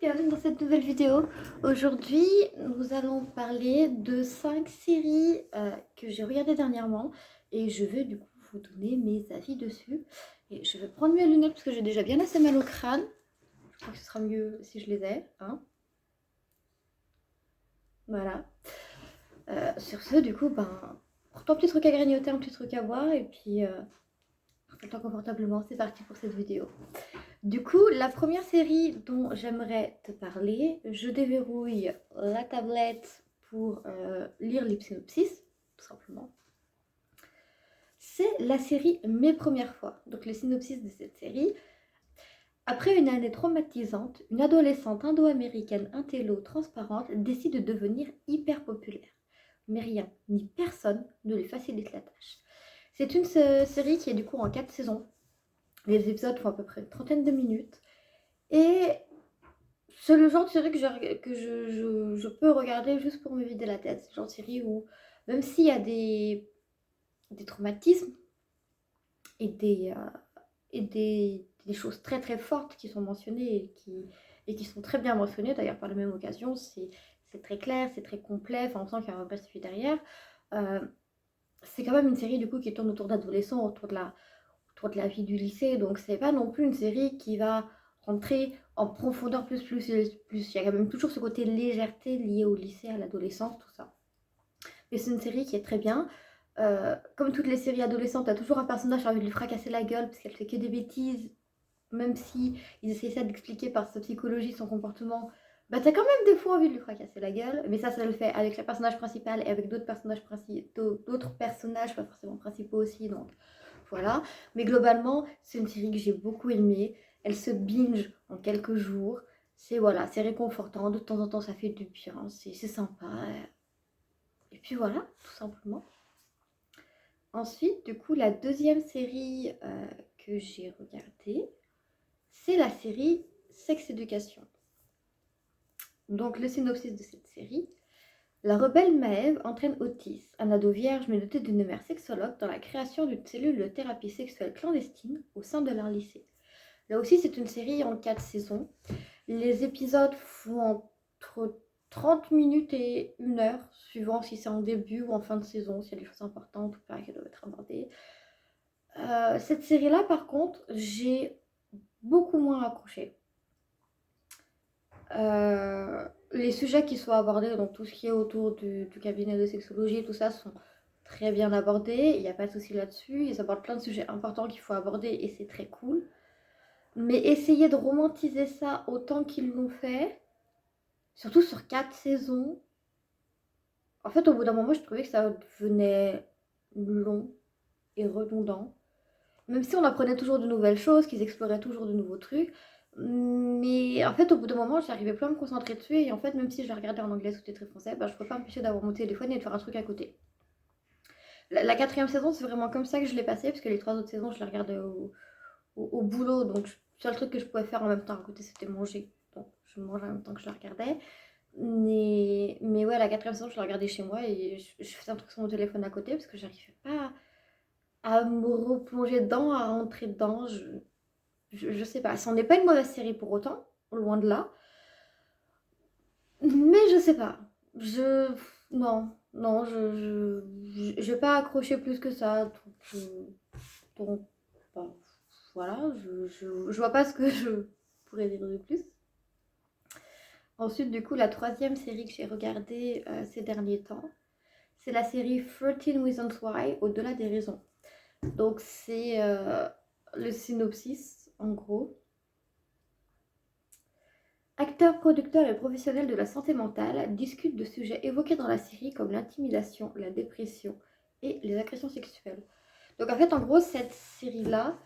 Bienvenue dans cette nouvelle vidéo. Aujourd'hui, nous allons parler de 5 séries que j'ai regardées dernièrement et je vais du coup vous donner mes avis dessus. Et je vais prendre mes lunettes parce que j'ai déjà bien assez mal au crâne. Je crois que ce sera mieux si je les ai, hein. Voilà. Sur ce, du coup, prends-toi un petit truc à grignoter, un petit truc à boire et puis installe-toi confortablement. C'est parti pour cette vidéo. Du coup, la première série dont j'aimerais te parler, je déverrouille la tablette pour lire les synopsis, tout simplement. C'est la série Mes premières fois. Donc le synopsis de cette série. Après une année traumatisante, une adolescente indo-américaine intello transparente décide de devenir hyper populaire. Mais rien ni personne ne lui facilite la tâche. C'est une série qui est du coup en 4 saisons. Les épisodes font à peu près une trentaine de minutes. Et c'est le genre de série que je peux regarder juste pour me vider la tête. C'est le genre de série où, même s'il y a des traumatismes et des choses très très fortes qui sont mentionnées et qui sont très bien mentionnées, d'ailleurs par la même occasion, c'est très clair, c'est très complet, enfin, on sent qu'il y a un vrai suivi derrière. C'est quand même une série du coup qui tourne autour d'adolescents, autour de la vie du lycée, donc c'est pas non plus une série qui va rentrer en profondeur plus. Il y a quand même toujours ce côté légèreté lié au lycée, à l'adolescence, tout ça. Mais c'est une série qui est très bien. Comme toutes les séries adolescentes, t'as toujours un personnage qui a envie de lui fracasser la gueule parce qu'elle fait que des bêtises, même si ils essaient ça d'expliquer par sa psychologie, son comportement. Bah t'as quand même des fois envie de lui fracasser la gueule, mais ça le fait avec le personnage principal et avec d'autres personnages, pas forcément principaux aussi, donc voilà. Mais globalement, c'est une série que j'ai beaucoup aimée. Elle se binge en quelques jours. C'est voilà, c'est réconfortant. De temps en temps, ça fait du bien. C'est sympa. Et puis voilà, tout simplement. Ensuite, du coup, la deuxième série que j'ai regardée, c'est la série Sex Education. Donc, le synopsis de cette série. La rebelle Maëve entraîne Otis, un ado vierge mais doté d'une mère sexologue, dans la création d'une cellule de thérapie sexuelle clandestine au sein de leur lycée. Là aussi, c'est une série en 4 saisons. Les épisodes font entre 30 minutes et 1 heure, suivant si c'est en début ou en fin de saison, s'il y a des choses importantes ou pas qui doivent être abordées. Cette série-là, par contre, j'ai beaucoup moins accroché. Les sujets qui sont abordés, donc tout ce qui est autour du cabinet de sexologie, tout ça, sont très bien abordés. Il n'y a pas de souci là-dessus. Ils abordent plein de sujets importants qu'il faut aborder et c'est très cool. Mais essayer de romantiser ça autant qu'ils l'ont fait, surtout sur 4 saisons, en fait, au bout d'un moment, je trouvais que ça devenait long et redondant. Même si on apprenait toujours de nouvelles choses, qu'ils exploraient toujours de nouveaux trucs. Mais en fait, au bout d'un moment, j'arrivais plus à me concentrer dessus. Et en fait, même si je la regardais en anglais sous-titré français, je ne pouvais pas m'empêcher d'avoir mon téléphone et de faire un truc à côté. La quatrième saison, c'est vraiment comme ça que je l'ai passée, parce que les 3 autres saisons, je les regardais au boulot. Donc, le seul truc que je pouvais faire en même temps à côté, c'était manger. Donc, je mangeais en même temps que je la regardais. Mais ouais, la quatrième saison, je la regardais chez moi et je faisais un truc sur mon téléphone à côté parce que j'arrivais pas à me replonger dedans, à rentrer dedans. Je sais pas. Ça n'est pas une mauvaise série pour autant, loin de là. Mais je sais pas. Non, non, je vais pas accrocher plus que ça. Donc, bah, voilà, je vois pas ce que je pourrais dire de plus. Ensuite, du coup, la troisième série que j'ai regardée ces derniers temps, c'est la série 13 Reasons Why, Au-delà des raisons. Donc, c'est le synopsis, en gros. Acteurs, producteurs et professionnels de la santé mentale discutent de sujets évoqués dans la série comme l'intimidation, la dépression et les agressions sexuelles. Donc, en fait, en gros, cette série-là,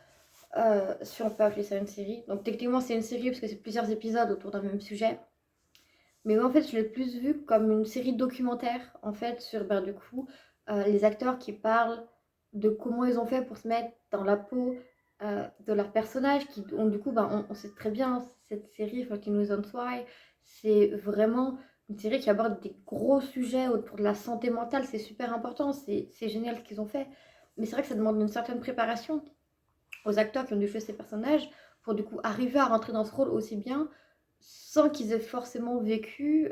si on peut appeler ça une série, donc techniquement, c'est une série parce que c'est plusieurs épisodes autour d'un même sujet. Mais moi, en fait, je l'ai plus vu comme une série documentaire, en fait, sur, du coup, les acteurs qui parlent de comment ils ont fait pour se mettre dans la peau de leurs personnages, qui ont, du coup, on sait très bien, cette série, 13 Reasons Why, c'est vraiment une série qui aborde des gros sujets autour de la santé mentale, c'est super important, c'est génial ce qu'ils ont fait. Mais c'est vrai que ça demande une certaine préparation aux acteurs qui ont dû jouer ces personnages pour, du coup, arriver à rentrer dans ce rôle aussi bien sans qu'ils aient forcément vécu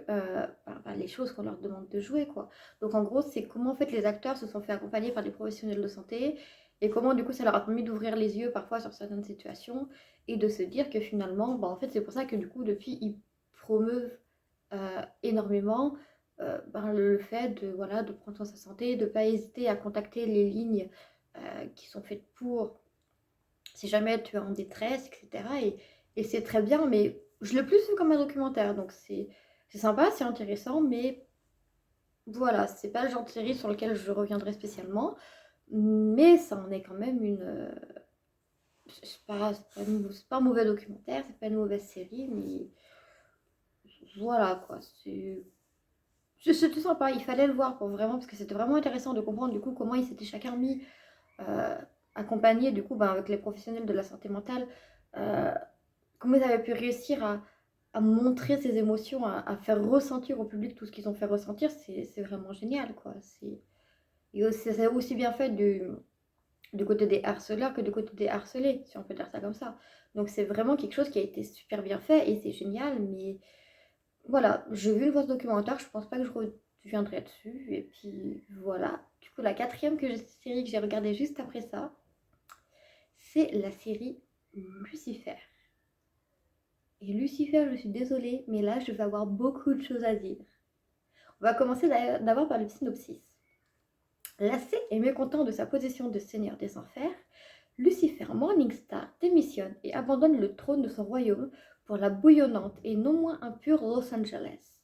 les choses qu'on leur demande de jouer, quoi. Donc en gros, c'est comment en fait les acteurs se sont fait accompagner par des professionnels de santé et comment du coup ça leur a permis d'ouvrir les yeux parfois sur certaines situations et de se dire que finalement, en fait c'est pour ça que du coup depuis ils promeuvent énormément le fait de, voilà, de prendre soin de sa santé, de ne pas hésiter à contacter les lignes qui sont faites pour si jamais tu es en détresse, etc. Et c'est très bien, mais je l'ai plus vu comme un documentaire, donc c'est sympa, c'est intéressant, mais voilà, c'est pas le genre de série sur lequel je reviendrai spécialement, mais ça en est quand même une... c'est pas un mauvais documentaire, c'est pas une mauvaise série, mais voilà quoi, c'était sympa, il fallait le voir pour vraiment, parce que c'était vraiment intéressant de comprendre du coup comment ils s'étaient chacun mis euh, accompagnés du coup avec les professionnels de la santé mentale, euh, comment ils avaient pu réussir à montrer ces émotions, à faire ressentir au public tout ce qu'ils ont fait ressentir, c'est vraiment génial, quoi. C'est aussi bien fait du côté des harceleurs que du côté des harcelés, si on peut dire ça comme ça. Donc c'est vraiment quelque chose qui a été super bien fait et c'est génial, mais voilà, j'ai vu une fois ce documentaire, je pense pas que je reviendrai dessus, et puis voilà. Du coup, la quatrième série que j'ai regardée juste après ça, c'est la série Lucifer. Et Lucifer, je suis désolée, mais là, je vais avoir beaucoup de choses à dire. On va commencer d'abord par le synopsis. Lassé et mécontent de sa position de seigneur des enfers, Lucifer Morningstar démissionne et abandonne le trône de son royaume pour la bouillonnante et non moins impure Los Angeles.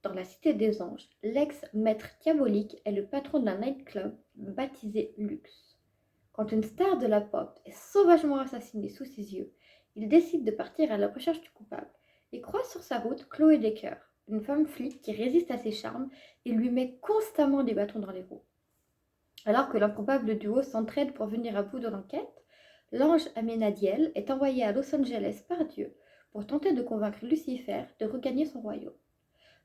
Dans la cité des anges, l'ex-maître diabolique est le patron d'un nightclub baptisé Luxe. Quand une star de la pop est sauvagement assassinée sous ses yeux, il décide de partir à la recherche du coupable et croise sur sa route Chloé Decker, une femme flic qui résiste à ses charmes et lui met constamment des bâtons dans les roues. Alors que l'improbable duo s'entraide pour venir à bout de l'enquête, l'ange Amenadiel est envoyé à Los Angeles par Dieu pour tenter de convaincre Lucifer de regagner son royaume.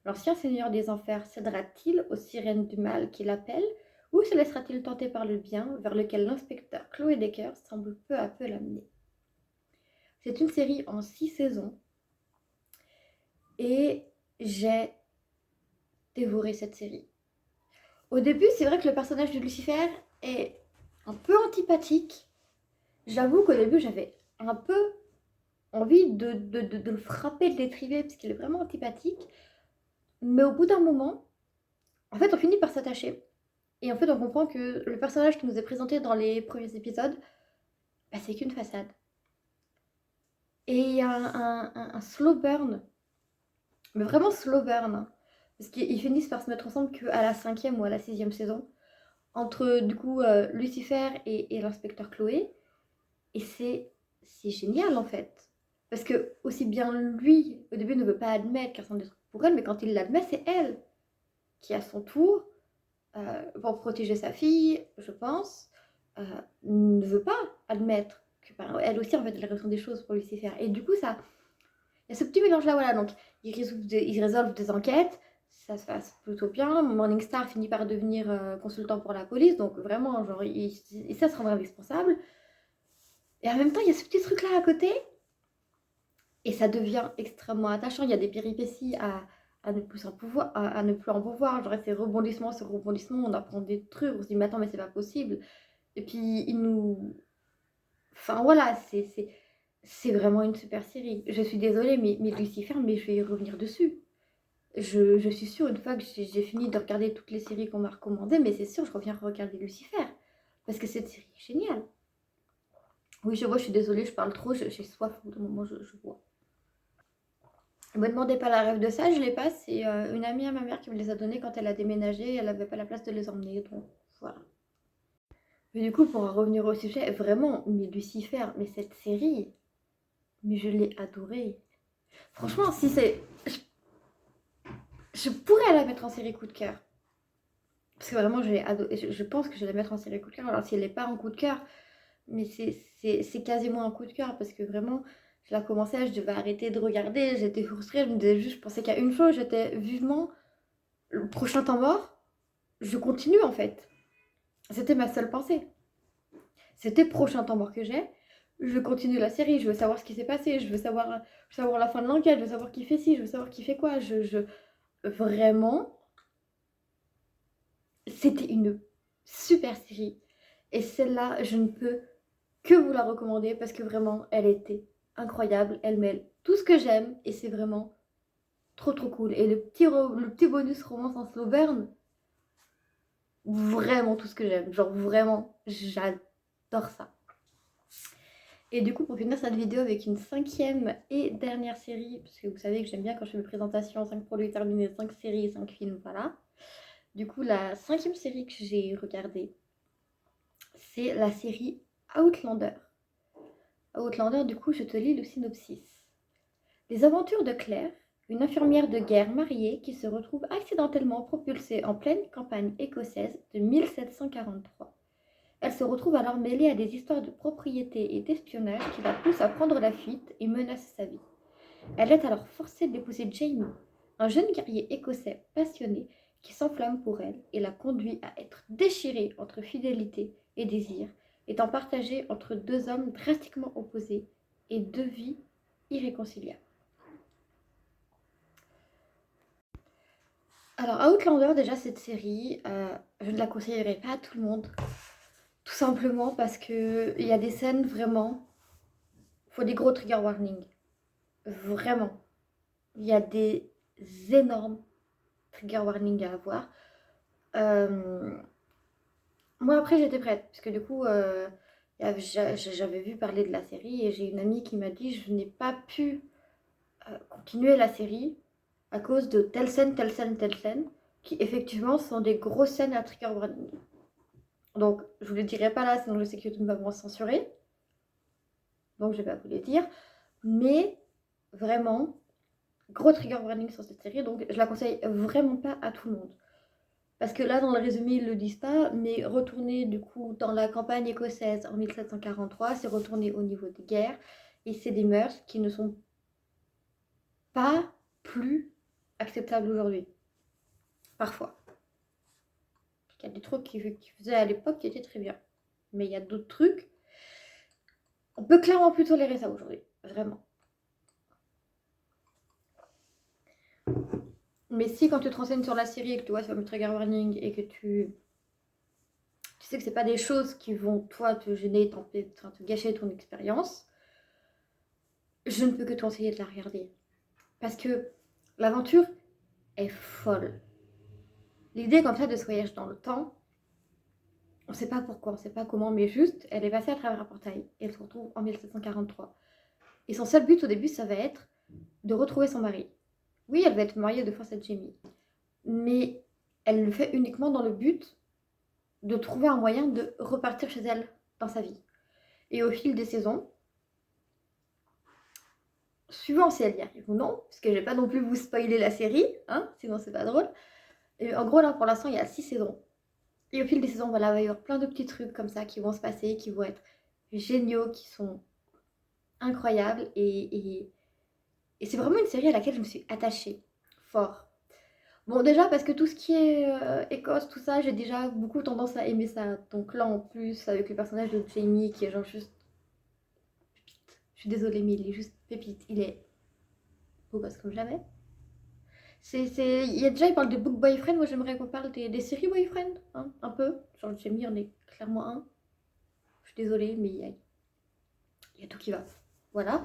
L'ancien seigneur des enfers cédera-t-il aux sirènes du mal qui l'appellent ou se laissera-t-il tenter par le bien vers lequel l'inspecteur Chloé Decker semble peu à peu l'amener? C'est une série en 6 saisons et j'ai dévoré cette série. Au début, c'est vrai que le personnage de Lucifer est un peu antipathique. J'avoue qu'au début, j'avais un peu envie de le frapper, de l'étriver, parce qu'il est vraiment antipathique. Mais au bout d'un moment, en fait, on finit par s'attacher. Et en fait, on comprend que le personnage qui nous est présenté dans les premiers épisodes, c'est qu'une façade. Et il y a un slow burn, mais vraiment slow burn, hein. Parce qu'ils finissent par se mettre ensemble qu'à la 5e ou à la 6e saison, entre du coup Lucifer et l'inspecteur Chloé. Et c'est génial en fait. Parce que aussi bien lui, au début, ne veut pas admettre qu'il ressemble des trucs pour elle, mais quand il l'admet, c'est elle qui, à son tour, pour protéger sa fille, je pense, ne veut pas admettre que elle aussi, en fait, elle ressent des choses pour Lucifer. Et du coup, ça, il y a ce petit mélange-là, voilà. Donc, ils résolvent des enquêtes, ça se passe plutôt bien. Morningstar finit par devenir consultant pour la police, donc vraiment, genre, il sait se rendre indispensable. Et en même temps, il y a ce petit truc-là à côté, et ça devient extrêmement attachant. Il y a des péripéties à ne plus en pouvoir, à ne plus en pouvoir. Genre, ces rebondissements sur rebondissements, on apprend des trucs, on se dit, mais attends, mais c'est pas possible. Et puis, il nous... Enfin, voilà, c'est vraiment une super série. Je suis désolée, mais Lucifer, mais je vais y revenir dessus. Je suis sûre, une fois que j'ai fini de regarder toutes les séries qu'on m'a recommandées, mais c'est sûr, je reviens regarder Lucifer. Parce que cette série est géniale. Oui, je vois, je suis désolée, je parle trop, j'ai soif au bout d'un moment, je vois. Ne me demandez pas la rêve de ça, je l'ai pas. C'est une amie à ma mère qui me les a donnés quand elle a déménagé. Elle n'avait pas la place de les emmener, donc voilà. Mais du coup, pour en revenir au sujet, vraiment, mais Lucifer, mais cette série, mais je l'ai adorée. Franchement, si c'est... Je pourrais la mettre en série coup de cœur. Parce que vraiment, je pense que je vais la mettre en série coup de cœur. Alors, si elle n'est pas en coup de cœur, mais c'est quasiment un coup de cœur. Parce que vraiment, je la commençais, je devais arrêter de regarder. J'étais frustrée, je me disais juste, je pensais qu'à une chose, j'étais vivement le prochain temps mort. Je continue en fait. C'était ma seule pensée. C'était prochain temps mort que j'ai. je veux continuer la série, je veux savoir ce qui s'est passé, je veux savoir la fin de l'enquête, je veux savoir qui fait ci, je veux savoir qui fait quoi. Vraiment, c'était une super série. Et celle-là, je ne peux que vous la recommander parce que vraiment, elle était incroyable. Elle mêle tout ce que j'aime et c'est vraiment trop trop cool. Et le petit bonus romance en slow burn, vraiment tout ce que j'aime. Genre vraiment, j'adore ça. Et du coup, pour finir cette vidéo avec une cinquième et dernière série, parce que vous savez que j'aime bien quand je fais mes présentations, 5 produits terminés, 5 séries et 5 films, voilà. Du coup, la cinquième série que j'ai regardée, c'est la série Outlander. Outlander, du coup, je te lis le synopsis. Les aventures de Claire, une infirmière de guerre mariée qui se retrouve accidentellement propulsée en pleine campagne écossaise de 1743. Elle se retrouve alors mêlée à des histoires de propriété et d'espionnage qui la poussent à prendre la fuite et menacent sa vie. Elle est alors forcée d'épouser Jamie, un jeune guerrier écossais passionné qui s'enflamme pour elle et la conduit à être déchirée entre fidélité et désir, étant partagée entre deux hommes drastiquement opposés et deux vies irréconciliables. Alors, Outlander, déjà, cette série, je ne la conseillerais pas à tout le monde. Tout simplement parce qu'il y a des scènes vraiment. Il faut des gros trigger warnings. Vraiment. Il y a des énormes trigger warnings à avoir. Moi, après, j'étais prête. Parce que du coup, j'avais vu parler de la série et j'ai une amie qui m'a dit je n'ai pas pu continuer la série à cause de telle scène, telle scène, telle scène, qui effectivement sont des grosses scènes à trigger warning. Donc, je vous le dirai pas là, sinon je sais que YouTube va me censurer. Donc, je vais pas vous les dire. Mais, vraiment, gros trigger warning sur cette série. Donc, je la conseille vraiment pas à tout le monde. Parce que là, dans le résumé, ils le disent pas. Mais retourner, du coup, dans la campagne écossaise en 1743, c'est retourner au niveau des guerres. Et c'est des mœurs qui ne sont pas plus acceptables aujourd'hui. Parfois. Il y a des trucs qui faisaient à l'époque qui étaient très bien. Mais il y a d'autres trucs. On peut clairement plus tolérer ça aujourd'hui. Vraiment. Mais si quand tu te renseignes sur la série et que tu vois sur le trigger warning et que tu sais que c'est pas des choses qui vont toi te gêner, te gâcher ton expérience, je ne peux que te conseiller de la regarder. Parce que l'aventure est folle. L'idée comme ça de ce voyage dans le temps, on ne sait pas pourquoi, on ne sait pas comment, mais juste, elle est passée à travers un portail et elle se retrouve en 1743. Et son seul but au début, ça va être de retrouver son mari. Oui, elle va être mariée de force à Jamie. Mais elle le fait uniquement dans le but de trouver un moyen de repartir chez elle dans sa vie. Et au fil des saisons, suivant si elle y arrive ou non, parce que je vais pas non plus vous spoiler la série, hein, sinon c'est pas drôle. Et en gros, là, pour l'instant, il y a 6 saisons. Et au fil des saisons, voilà, il va y avoir plein de petits trucs comme ça qui vont se passer, qui vont être géniaux, qui sont incroyables. Et c'est vraiment une série à laquelle je me suis attachée fort. Bon, déjà parce que tout ce qui est Écosse, tout ça, j'ai déjà beaucoup tendance à aimer ça. Donc là, en plus, avec le personnage de Jamie qui est genre juste pépite. Je suis désolée, mais il est juste pépite. Il est beau gosse comme jamais. Il y a déjà, il parle de book boyfriend. Moi, j'aimerais qu'on parle des séries boyfriend, hein, un peu. Genre, Jamie en est clairement un. Je suis désolée, mais il y a tout qui va. Voilà.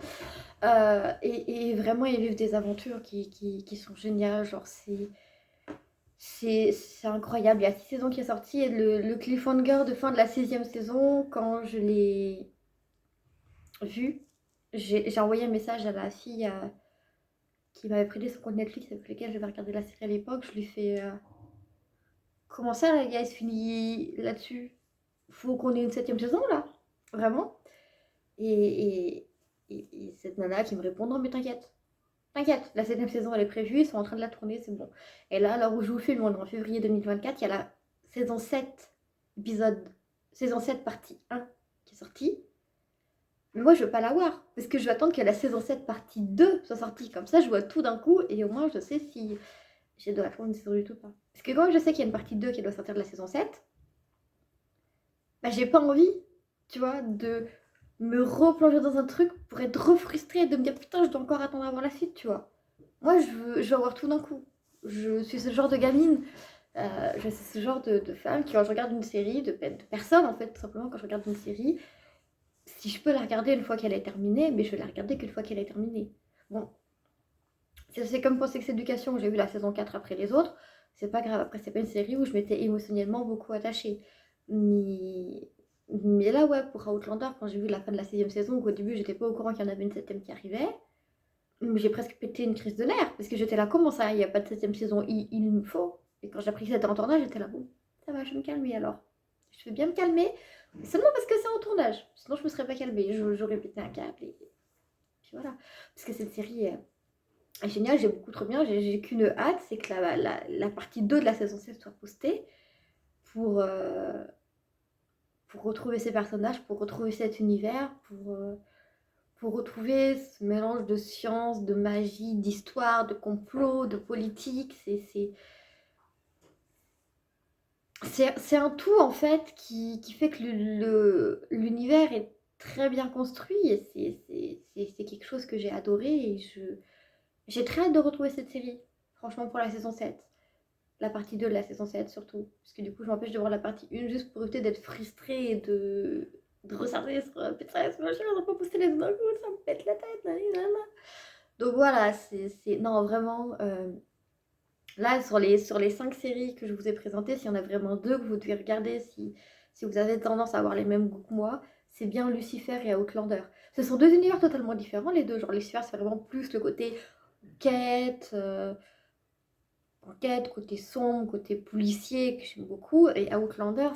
Et vraiment, ils vivent des aventures qui sont géniales. Genre, c'est incroyable. Il y a 6 saisons qui est sorti et le cliffhanger de fin de la 6e saison, quand je l'ai vu, j'ai envoyé un message à la fille qui m'avait prêté son compte Netflix avec lequel j'avais regardé la série à l'époque. Je lui fais comment ça, la gars, il se finit là-dessus? Faut qu'on ait une 7e saison là? Vraiment? Et, et cette nana qui me répond non, mais t'inquiète. T'inquiète, la 7e saison elle est prévue, ils sont en train de la tourner, c'est bon. Et là, à l'heure où je vous filme, on est en février 2024, il y a la saison 7, épisode, saison 7 partie 1 qui est sortie. Mais moi, je veux pas la voir, parce que je vais attendre que la saison 7 partie 2 soit sortie. Comme ça, je vois tout d'un coup, et au moins, je sais si j'ai de la prendre une saison du tout ou pas. Parce que quand je sais qu'il y a une partie 2 qui doit sortir de la saison 7, bah j'ai pas envie, tu vois, de me replonger dans un truc pour être refrustrée et de me dire putain, je dois encore attendre avant la suite, tu vois. Moi, je veux avoir tout d'un coup. Je suis ce genre de gamine, je suis ce genre de femme qui, quand je regarde une série, de personne en fait, tout simplement, quand je regarde une série, si je peux la regarder une fois qu'elle est terminée, mais je vais la regarder qu'une fois qu'elle est terminée. Bon, c'est comme pour Sex Education, j'ai vu la saison 4 après les autres, c'est pas grave, après c'est pas une série où je m'étais émotionnellement beaucoup attachée. Mais, mais là, ouais, pour Outlander, quand j'ai vu la fin de la 6ème saison, où au début j'étais pas au courant qu'il y en avait une 7ème qui arrivait, j'ai presque pété une crise de nerfs, parce que j'étais là, comment ça, il n'y a pas de 7ème saison, il me faut. Et quand j'ai appris que c'était en tournage, j'étais là, bon, ça va, je vais me calmer alors. Je vais bien me calmer, mais seulement parce que c'est en tournage, sinon je me serais pas calmée, j'aurais pété un câble, et puis voilà. Parce que cette série est géniale, j'ai beaucoup trop bien, j'ai qu'une hâte, c'est que la partie 2 de la saison 7 soit postée pour retrouver ces personnages, pour retrouver cet univers, pour retrouver ce mélange de science, de magie, d'histoire, de complot, de politique. C'est un tout en fait qui fait que l'univers est très bien construit et c'est quelque chose que j'ai adoré et j'ai très hâte de retrouver cette série, franchement pour la saison 7. La partie 2 de la saison 7 surtout. Parce que du coup je m'empêche de voir la partie 1 juste pour éviter d'être frustrée et de resserrer sur Pinterest, machin, on n'a pas posté les d'un coup, ça me pète la tête. Donc voilà, non vraiment, là sur les 5 séries que je vous ai présentées, s'il y en a vraiment 2 que vous devez regarder si vous avez tendance à avoir les mêmes goûts que moi, c'est bien Lucifer et Outlander. Ce sont 2 univers totalement différents les deux, genre Lucifer c'est vraiment plus le côté quête, enquête, côté sombre, côté policier que j'aime beaucoup, et Outlander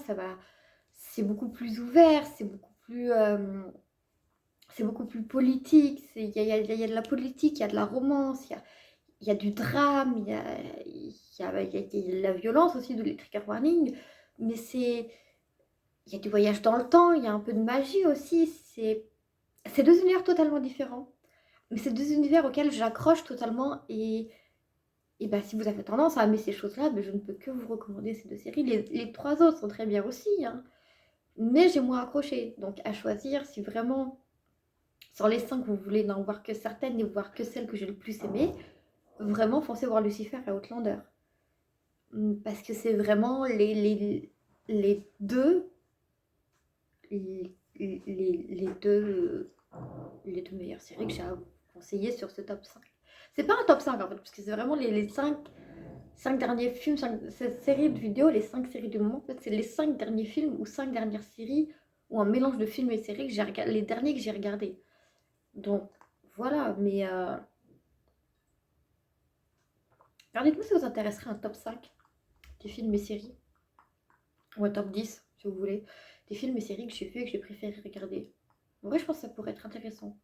c'est beaucoup plus ouvert, c'est beaucoup plus politique, il y a de la politique, il y a de la romance, il y a du drame, il y a de la violence aussi, de les trigger warning, mais il y a du voyage dans le temps, il y a un peu de magie aussi, c'est 2 univers totalement différents, mais c'est 2 univers auxquels j'accroche totalement et bah, si vous avez tendance à aimer ces choses-là, bah, je ne peux que vous recommander ces 2 séries. Les 3 autres sont très bien aussi, hein, mais j'ai moins accroché. Donc à choisir, si vraiment sur les 5 vous voulez n'en voir que certaines et voir que celles que j'ai le plus aimées, vraiment foncez voir Lucifer et Outlander. Parce que c'est vraiment les deux les deux les 2 meilleures séries que j'ai à vous conseiller sur ce top 5. C'est pas un top 5 en fait, parce que c'est vraiment les 5 derniers films, cette série de vidéos, les 5 séries du moment, en fait, c'est les 5 derniers films ou 5 dernières séries ou un mélange de films et séries que j'ai regardé, les derniers que j'ai regardés. Donc voilà, mais alors dites-moi si vous intéresserait un top 5 des films et séries, ou un top 10 si vous voulez, des films et séries que j'ai vus et que j'ai préféré regarder. En vrai, je pense que ça pourrait être intéressant.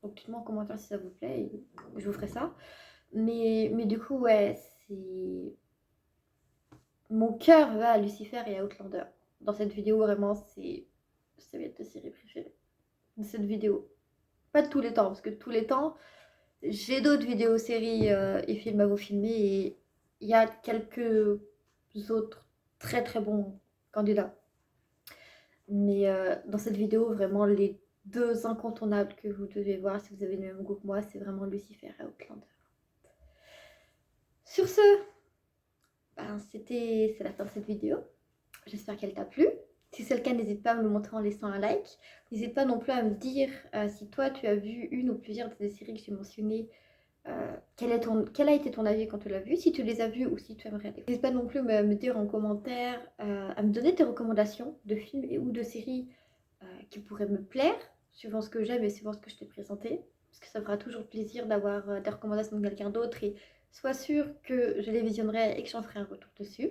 Donc dites-moi en commentaire si ça vous plaît et je vous ferai ça. Mais du coup, ouais, c'est. Mon cœur va à Lucifer et à Outlander. Dans cette vidéo, vraiment, ça va être ma série préférée de cette vidéo. Pas de tous les temps, parce que tous les temps, j'ai d'autres vidéos, séries et films à vous filmer et il y a quelques autres très très bons candidats. Mais dans cette vidéo, vraiment, les 2 incontournables que vous devez voir si vous avez le même goût que moi, c'est vraiment Lucifer et Outlander. Sur ce, ben, c'est la fin de cette vidéo. J'espère qu'elle t'a plu. Si c'est le cas, n'hésite pas à me le montrer en laissant un like. N'hésite pas non plus à me dire si toi tu as vu une ou plusieurs des séries que j'ai mentionnées. Quel a été ton avis quand tu l'as vu, si tu les as vues ou si tu aimerais les. N'hésite pas non plus à me dire en commentaire, à me donner tes recommandations de films et ou de séries qui pourraient me plaire, suivant ce que j'aime et suivant ce que je t'ai présenté. Parce que ça me fera toujours plaisir d'avoir des recommandations de quelqu'un d'autre et sois sûr que je les visionnerai et que j'en ferai un retour dessus.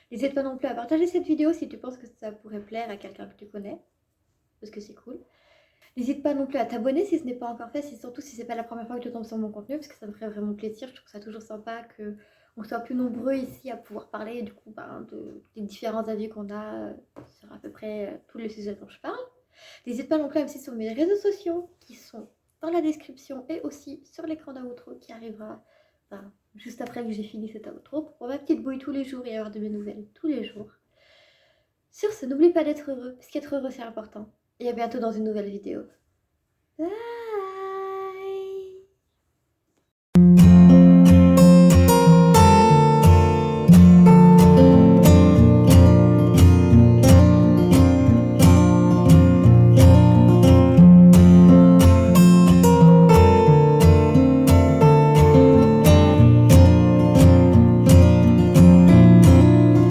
N'hésite pas non plus à partager cette vidéo si tu penses que ça pourrait plaire à quelqu'un que tu connais, parce que c'est cool. N'hésite pas non plus à t'abonner si ce n'est pas encore fait, surtout si c'est pas la première fois que tu tombes sur mon contenu, parce que ça me ferait vraiment plaisir. Je trouve ça toujours sympa qu'on soit plus nombreux ici à pouvoir parler du coup des différents avis qu'on a sur à peu près tous les sujets dont je parle. N'hésite pas non plus à me suivre sur mes réseaux sociaux qui sont dans la description et aussi sur l'écran d'outro qui arrivera juste après que j'ai fini cet outro pour ma petite bouille tous les jours et avoir de mes nouvelles tous les jours. Sur ce, n'oublie pas d'être heureux, parce qu'être heureux c'est important. et à bientôt dans une nouvelle vidéo.